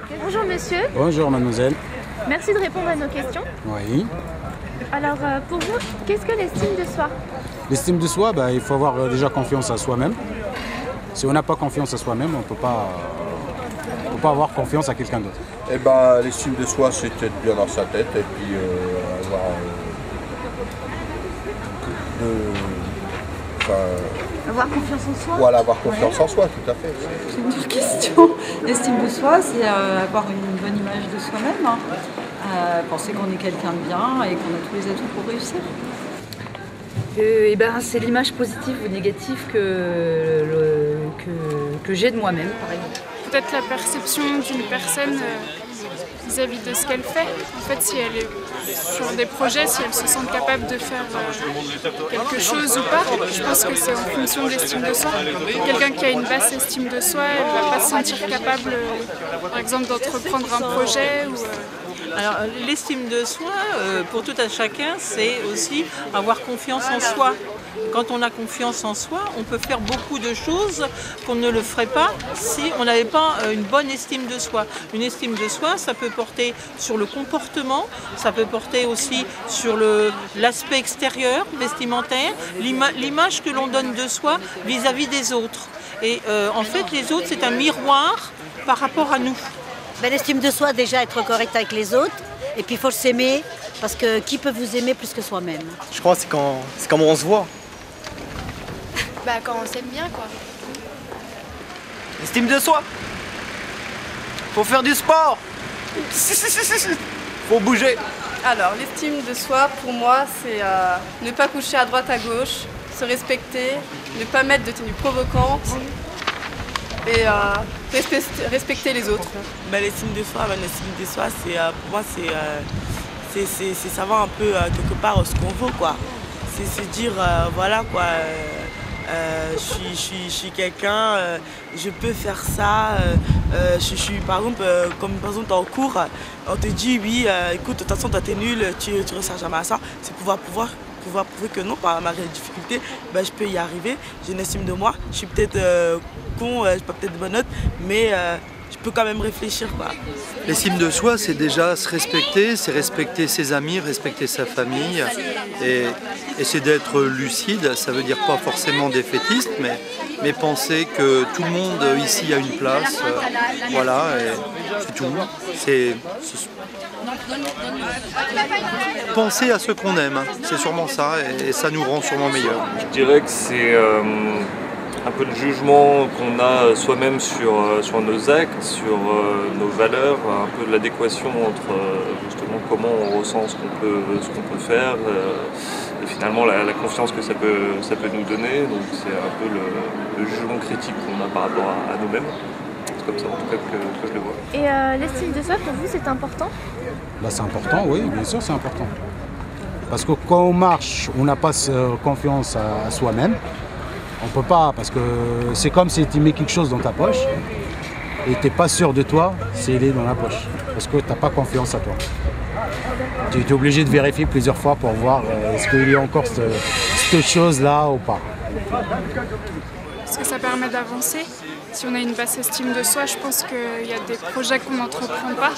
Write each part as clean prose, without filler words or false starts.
Bonjour monsieur. Bonjour mademoiselle. Merci de répondre à nos questions. Oui. Alors pour vous, qu'est-ce que l'estime de soi? L'estime de soi, il faut avoir déjà confiance à soi-même. Si on n'a pas confiance à soi-même, on ne peut pas avoir confiance à quelqu'un d'autre. Eh ben, l'estime de soi, c'est être bien dans sa tête et puis avoir Avoir confiance en soi. voilà, avoir confiance en soi, tout à fait. C'est une dure question. L'estime de soi, c'est avoir une bonne image de soi-même, hein. Penser qu'on est quelqu'un de bien et qu'on a tous les atouts pour réussir. C'est l'image positive ou négative que j'ai de moi-même, par exemple. Peut-être la perception d'une personne vis-à-vis de ce qu'elle fait. En fait, si elle est sur des projets, si elle se sent capable de faire quelque chose ou pas, je pense que c'est en fonction de l'estime de soi. Quelqu'un qui a une basse estime de soi, elle ne va pas se sentir capable, par exemple, d'entreprendre un projet. Alors, l'estime de soi, pour tout un chacun, c'est aussi avoir confiance en soi. Quand on a confiance en soi, on peut faire beaucoup de choses qu'on ne le ferait pas si on n'avait pas une bonne estime de soi. Une estime de soi, ça peut porter sur le comportement, ça peut porter aussi sur l'aspect extérieur, vestimentaire, l'image que l'on donne de soi vis-à-vis des autres. Et en fait, les autres, c'est un miroir par rapport à nous. L'estime de soi, déjà être correct avec les autres, et puis il faut s'aimer, parce que qui peut vous aimer plus que soi-même? Je crois que c'est comment on se voit. Quand on s'aime bien, quoi. Estime de soi. Faut faire du sport. Faut bouger. Alors, l'estime de soi, pour moi, c'est ne pas coucher à droite à gauche, se respecter, ne pas mettre de tenues provocantes et respecter les autres. L'estime de soi, c'est pour moi c'est savoir un peu quelque part ce qu'on vaut, quoi. C'est se dire voilà quoi. Je suis quelqu'un, je peux faire ça, je suis par exemple, comme par exemple en cours, on te dit oui, écoute, de toute façon toi t'es nul, tu ne ressembles jamais à ça, c'est pouvoir prouver que non, par malgré les difficultés, je peux y arriver, j'ai une estime de moi, je suis peut-être con, je n'ai pas peut-être de bonnes notes, mais je peux quand même réfléchir, quoi. L'estime de soi, c'est déjà se respecter, c'est respecter ses amis, respecter sa famille et c'est d'être lucide. Ça veut dire pas forcément défaitiste, mais penser que tout le monde ici a une place. Voilà, et c'est tout. C'est penser à ce qu'on aime, c'est sûrement ça et ça nous rend sûrement meilleurs. Je dirais que c'est un peu le jugement qu'on a soi-même sur nos actes, sur nos valeurs, un peu de l'adéquation entre justement comment on ressent ce qu'on peut faire et finalement la confiance que ça peut nous donner. Donc c'est un peu le jugement critique qu'on a par rapport à nous-mêmes. C'est comme ça en tout cas que je le vois. Et l'estime de soi, pour vous, c'est important? C'est important, oui, bien sûr c'est important. Parce que quand on marche, on n'a pas confiance à soi-même. On peut pas, parce que c'est comme si tu mets quelque chose dans ta poche et tu n'es pas sûr de toi s'il est dans la poche, parce que tu n'as pas confiance à toi. Tu es obligé de vérifier plusieurs fois pour voir est-ce qu'il y a encore cette chose-là ou pas. Parce que ça permet d'avancer. Si on a une basse estime de soi, je pense qu'il y a des projets qu'on n'entreprend pas.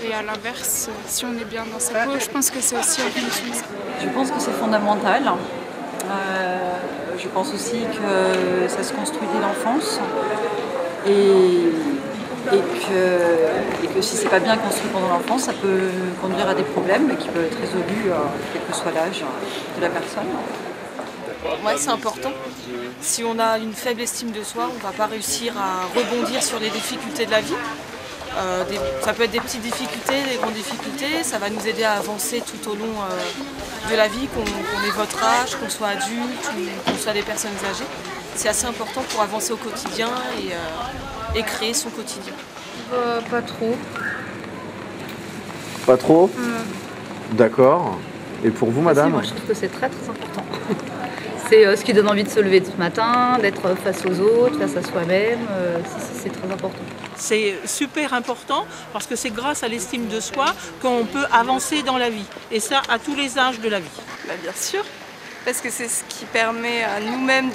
Et à l'inverse, si on est bien dans sa peau, je pense que c'est aussi en fonction de ça. Je pense que c'est fondamental. Je pense aussi que ça se construit dès l'enfance et que si c'est pas bien construit pendant l'enfance, ça peut conduire à des problèmes qui peuvent être résolus quel que soit l'âge de la personne. Ouais, c'est important. Si on a une faible estime de soi, on ne va pas réussir à rebondir sur les difficultés de la vie. Ça peut être des petites difficultés, des grandes difficultés, ça va nous aider à avancer tout au long de la vie, qu'on ait votre âge, qu'on soit adulte ou qu'on soit des personnes âgées. C'est assez important pour avancer au quotidien et créer son quotidien. Pas trop. Pas trop? D'accord. Et pour vous, madame? Moi, je trouve que c'est très très important. C'est ce qui donne envie de se lever ce matin, d'être face aux autres, face à soi-même. C'est très important. C'est super important parce que c'est grâce à l'estime de soi qu'on peut avancer dans la vie. Et ça, à tous les âges de la vie. Bien sûr, parce que c'est ce qui permet à nous-mêmes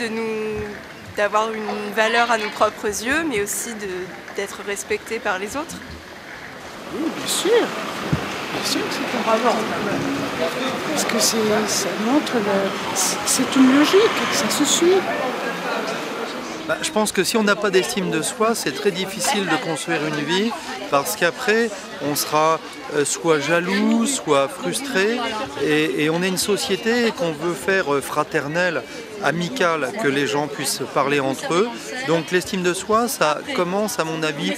d'avoir une valeur à nos propres yeux, mais aussi d'être respectés par les autres. Bien sûr que c'est important. Parce que ça montre, c'est une logique, ça se suit. Je pense que si on n'a pas d'estime de soi, c'est très difficile de construire une vie parce qu'après, on sera soit jaloux, soit frustré et on est une société qu'on veut faire fraternelle, amicale, que les gens puissent parler entre eux. Donc l'estime de soi, ça commence à mon avis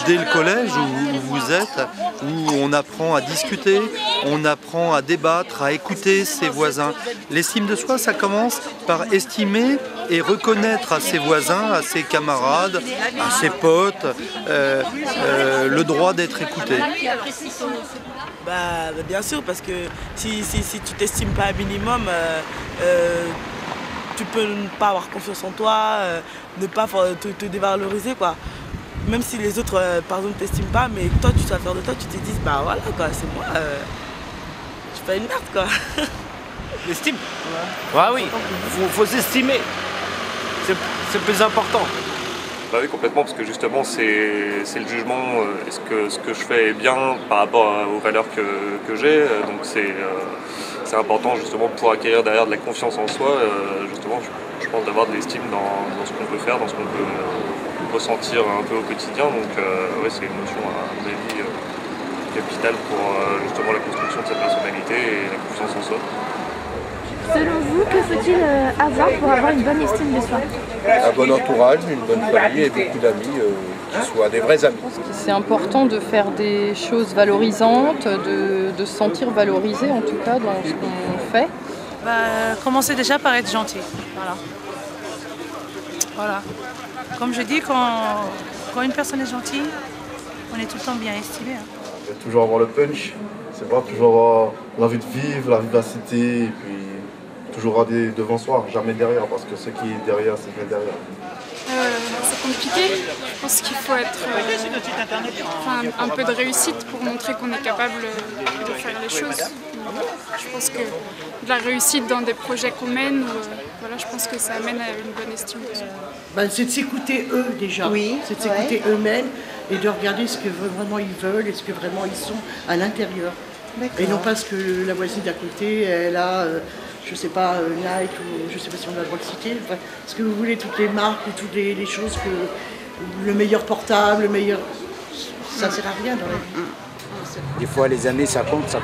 dès le collège où vous êtes, où on apprend à discuter, on apprend à débattre, à écouter ses voisins. L'estime de soi, ça commence par estimer et reconnaître à ses voisins, à ses camarades, à ses potes, le droit d'être écouté. Bien sûr, parce que si tu t'estimes pas un minimum, tu peux ne pas avoir confiance en toi, ne pas te dévaloriser, quoi. Même si les autres, par exemple, t'estiment pas, mais toi, tu dois faire de toi, tu te dis, bah voilà, quoi, c'est moi, je suis pas une merde, quoi. L'estime? Ouais, oui, faut s'estimer. C'est le plus important. Bah oui, complètement, parce que justement, c'est le jugement, est-ce que ce que je fais est bien par rapport aux valeurs que j'ai, donc c'est important justement pour acquérir derrière de la confiance en soi, justement, je pense d'avoir de l'estime dans ce qu'on peut faire, dans ce qu'on peut ressentir un peu au quotidien, donc ouais, c'est une notion à mon avis capitale pour justement la construction de sa personnalité et la confiance en soi. Selon vous, que faut-il avoir pour avoir une bonne estime de soi? Un bon entourage, une bonne famille et beaucoup d'amis qui soient des vrais amis. C'est important de faire des choses valorisantes, de se sentir valorisé en tout cas dans ce qu'on fait. Commencez déjà par être gentil. Voilà. Comme je dis, quand une personne est gentille, on est tout le temps bien estimé. Toujours avoir le punch, c'est pas toujours avoir l'envie de vivre, la vivacité, et puis toujours regarder devant soi, jamais derrière, parce que ce qui est derrière, c'est bien derrière. C'est compliqué. Je pense qu'il faut être un peu de réussite pour montrer qu'on est capable de faire les choses. Je pense que de la réussite dans des projets qu'on mène, voilà, je pense que ça amène à une bonne estime de soi. C'est de s'écouter eux déjà, c'est de s'écouter eux-mêmes et de regarder ce que vraiment ils veulent et ce que vraiment ils sont à l'intérieur. Et non pas ce que la voisine d'à côté, elle a, je sais pas, Nike ou je sais pas si on a le droit de citer, enfin, ce que vous voulez, toutes les marques ou toutes les choses, le meilleur portable, le meilleur... Ça sert à rien dans la vie. Des fois, les amis, ça compte pas.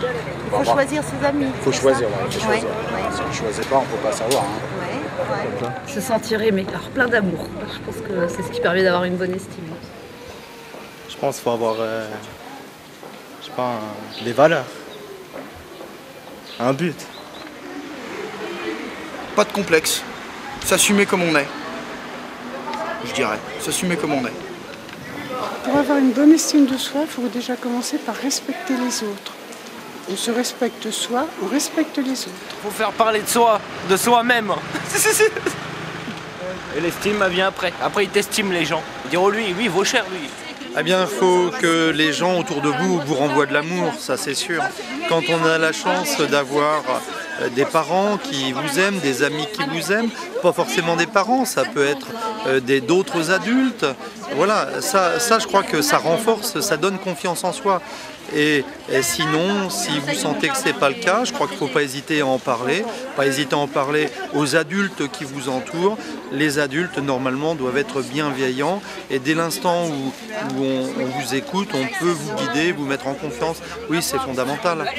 Il faut choisir ses amis. Il faut choisir, Si on ne choisit pas, on ne peut pas savoir. Se sentir aimé, alors plein d'amour. Je pense que c'est ce qui permet d'avoir une bonne estime. Je pense qu'il faut avoir des valeurs, un but. Pas de complexe, s'assumer comme on est. Je dirais, s'assumer comme on est. Pour avoir une bonne estime de soi, il faut déjà commencer par respecter les autres. On se respecte soi, on respecte les autres. Il faut faire parler de soi, de soi-même. Et l'estime, elle vient après. Après, ils t'estiment les gens. Ils diront lui, il vaut cher, lui. Eh bien, il faut que les gens autour de vous renvoient de l'amour, ça c'est sûr. Quand on a la chance d'avoir des parents qui vous aiment, des amis qui vous aiment, pas forcément des parents, ça peut être d'autres adultes. Voilà, ça je crois que ça renforce, ça donne confiance en soi. Et sinon, si vous sentez que ce n'est pas le cas, je crois qu'il ne faut pas hésiter à en parler, aux adultes qui vous entourent. Les adultes, normalement, doivent être bienveillants et dès l'instant où on vous écoute, on peut vous guider, vous mettre en confiance. Oui, c'est fondamental.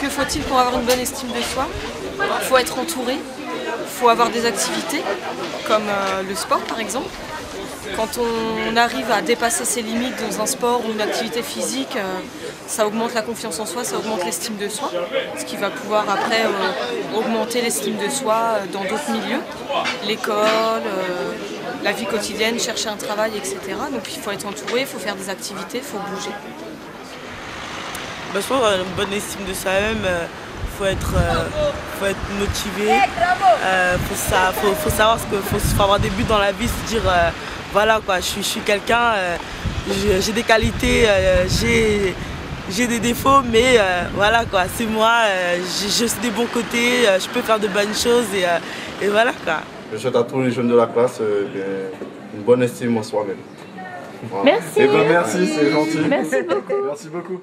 Que faut-il pour avoir une bonne estime de soi? Il faut être entouré, il faut avoir des activités, comme le sport par exemple. Quand on arrive à dépasser ses limites dans un sport ou une activité physique, ça augmente la confiance en soi, ça augmente l'estime de soi, ce qui va pouvoir après augmenter l'estime de soi dans d'autres milieux, l'école, la vie quotidienne, chercher un travail, etc. Donc il faut être entouré, il faut faire des activités, il faut bouger. Je pense une bonne estime de soi-même, faut être motivé, faut savoir faut avoir des buts dans la vie, se dire voilà quoi, je suis quelqu'un, j'ai des qualités, j'ai des défauts, mais voilà quoi, c'est moi, j'ai aussi des bons côtés, je peux faire de bonnes choses et voilà quoi. Je souhaite à tous les jeunes de la classe une bonne estime en soi-même. Merci. Eh ben merci, c'est gentil. Merci beaucoup. Merci beaucoup.